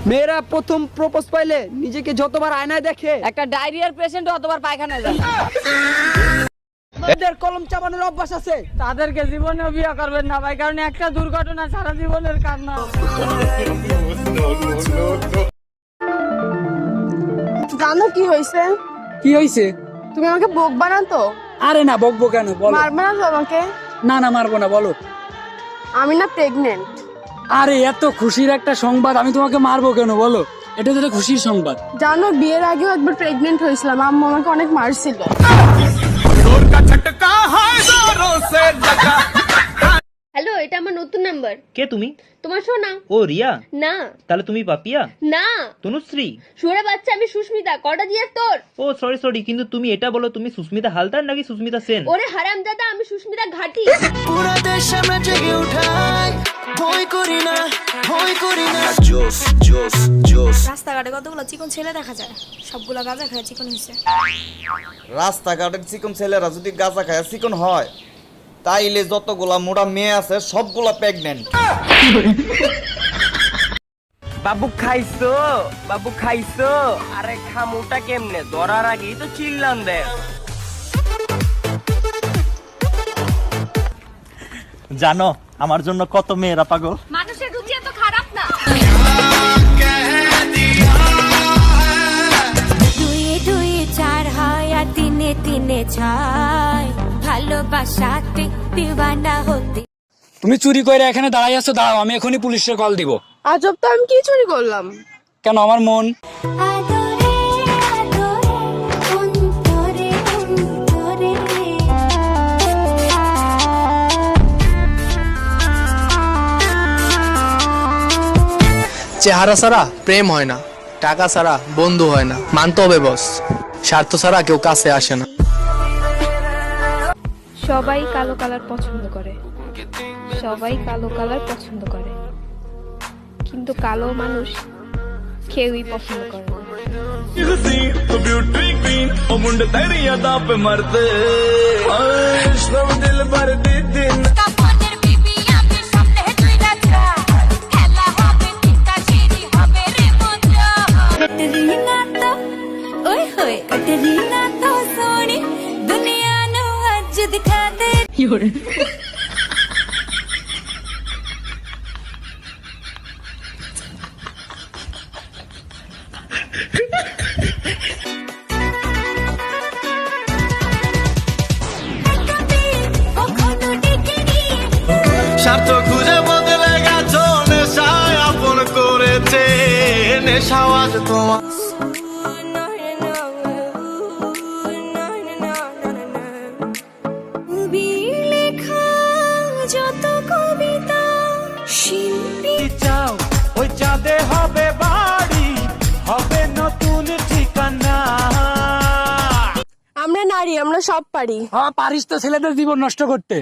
মেয়েরা প্রথম প্রপোজ পাইলে নিজেকে যতবার আয়নায় দেখে একটা ডায়রিয়ার পেশেন্ট অতবার পায়খানায় যায়। এদের কলম চাপানোর অভ্যাস আছে। তাদেরকে জীবনেও বিয়ে করবেন না ভাই, কারণ একটা দুর্ঘটনা সারা জীবনের কান্না। জানো কি হয়েছে? কি হয়েছে? তুমি আমাকে বকবা না তো? আরে না, বকবো কেন, বলো। মারবে না তো আমাকে? না না, মারবো না, বলো। আমি না প্রেগনেন্ট। আরে এত খুশির একটা সংবাদ, আমি তোমাকে মারবো কেন, বলো। এটা তো একটা খুশির সংবাদ। জানো বিয়ের আগেও একবার প্রেগনেন্ট হয়েছিলাম, আম্মু আমাকে অনেক মারছিল। হ্যালো, এটা আমার নতুন নাম্বার। কে তুমি? তোমার সোনা। ও রিয়া? না। তাহলে তুমি পাপিয়া? না। তনুশ্রী? শুনে বাচ্চা, আমি সুস্মিতা। কটা জিয়ার তোর? ও সরি, কিন্তু তুমি এটা বলো, তুমি সুস্মিতা হালদার নাকি সুস্মিতা সেন? ওরে হারামজাদা, আমি সুস্মিতা ঘাটি। পুরা দেশে মে জেগে উঠাই, ভয় করি না, ভয় করি না। জোস জোস জোস। রাস্তাঘাটে কতগুলো চিকন ছেলে দেখা যায়, সবগুলা গাঁজা খায় চিকন হইছে। রাস্তাঘাটের চিকন ছেলেরা যদি গাঁজা খায় চিকন হয়, তাইলে যতগুলা মোড়া মেয়ে আছে সবগুলা প্রেগনেন্ট। বাবু খাইছো? বাবু খাইছো? আরে খামুটা কেমনে? ধরার আগেই তো চিল্লান দেয়। জানো আমার জন্য কত মেয়েরা পাগল। মানুষের রুচি এত খারাপ না। দুয়ে দুয়ে চার হয় আর তিনে তিনে ছয়, ভালোবাসাতে দিওয়ানা হতে। তুমি চুরি করে এখানে দাঁড়াই আছো, দাঁড়াও, আমি এখনই পুলিশে কল দিব। আজব তো, আমি কি চুরি করলাম? কেন? আমার মন। আদরে আদরে অন্তরে অন্তরে। চেহারা ছাড়া প্রেম হয় না, টাকা ছাড়া বন্ধু হয় না, মানতে হবে বস, স্বার্থ ছাড়া কেউ কাছে আসে না। সবাই কালো কালার পছন্দ করে, সবাই কালো কালার পছন্দ করে, কিন্তু কালো মানুষ কেউই পছন্দ করে না। স্বার্থ খুঁজে বদলে গেছো, নেশায় আপন করেছে, নেশা আজ তোমার। যত কবিতা শিল্পী চাও ওই চাঁদে হবে বাড়ি, হবে নতুন ঠিকানা। আমরা নারী, আমরা সব পারি। হ্যাঁ, পারিস তো ছেলেদের জীবন নষ্ট করতে।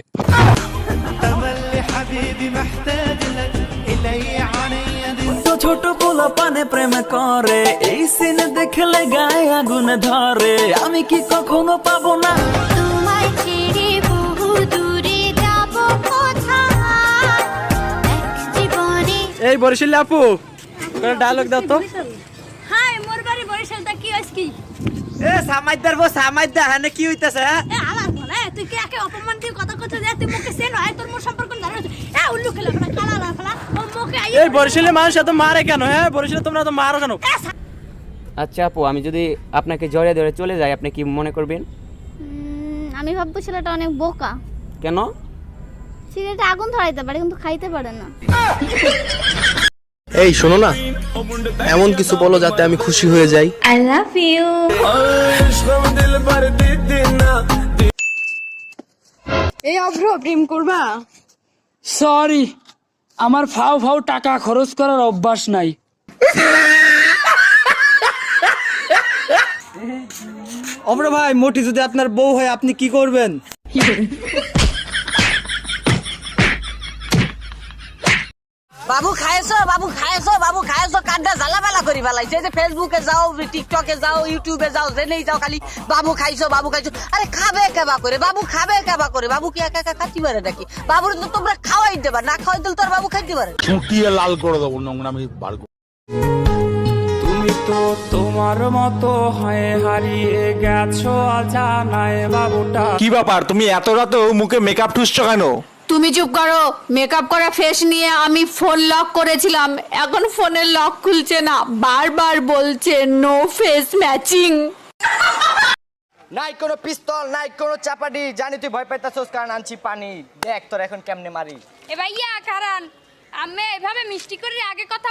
তো ছোট পোলা পানে প্রেম করে, এই সিনে দেখলে গায়ে আগুন ধরে। আমি কি কখনো পাবো না তোমায় ছেড়ে বহু দূরে যাব কোথায় এক জীবনে। এই বরিশাল আপু, ডায়লগ দাও তো। হাই, মোর বাড়ি বরিশাল, তা কি আজকি? এ সামাইদার বো সামাইদা, হানে কি হইতাছে? এ আমার বলে, তুই কি একে অপমান দিয়ে কথা কথা দে? তুই মুখে সেন হয়, তোর মোর সম্পর্ক জানো? এ উল্লু খেলা ফেলা কালা লা ফেলা ও মুখে আই। এই বরিশালের মানুষ এত মারে কেন? হ্যাঁ, বরিশালে তোমরা তো মারো কেন? আচ্ছা আপু, আমি যদি আপনাকে জড়িয়ে ধরে চলে যাই, আপনি কি মনে করবেন? আমি ভাববো ছেলেটা অনেক বোকা। কেন? ছেলেটা আগুন ধরাইতে পারে কিন্তু খাইতে পারে না। এই শোনো না, এমন কিছু বলো যাতে আমি খুশি হয়ে যাই। I love you. এই অভ্র, প্রেম করবা? সরি, আমার ফাও ফাও টাকা খরচ করার অভ্যাস নাই। অমর ভাই, মোটি যদি আপনার বউ হয় আপনি কি করবেন? বাবু খাইছো বাবু খাইছো বাবু খাইছো কান্ডা জ্বালাবেলা করি বেলাইছে যে ফেসবুকে যাও টিকটকে যাও ইউটিউবে যাও জেনেই যাও খালি বাবু খাইছো আরে খাবে কেবা করে বাবু খাবে কেবা করে বাবু কি একা একা খাইতে পারে নাকি বাবুর তো তোমরা খাওয়াই দেবা না খাওয়াই দিলে তোর বাবু খাইতে পারে ছুটিয়ে লাল করে দেবো নোংরামি বার করে। তুমি তো তোমার মতো হয়ে হারিয়ে গেছো অজানায় বাবুটা। কি ব্যাপার তুমি এত রাতেও মুখে মেকআপ ঠুসছো কেন? তুমি চুপ করো। মেকআপ করা ফেস নিয়ে আমি ফোন লক করেছিলাম, এখন ফোনের লক খুলছে না, বারবার বলছে নো ফেস ম্যাচিং। নাই কোনো পিস্তল নাই কোনো চাপাটি, জানি তুই ভয় পাইতাছস কারণ আনছি পানি, দেখ তোর এখন কেমনে মারি। এ ভাইয়া কারণ আমি এভাবে মিষ্টি করে আগে কথা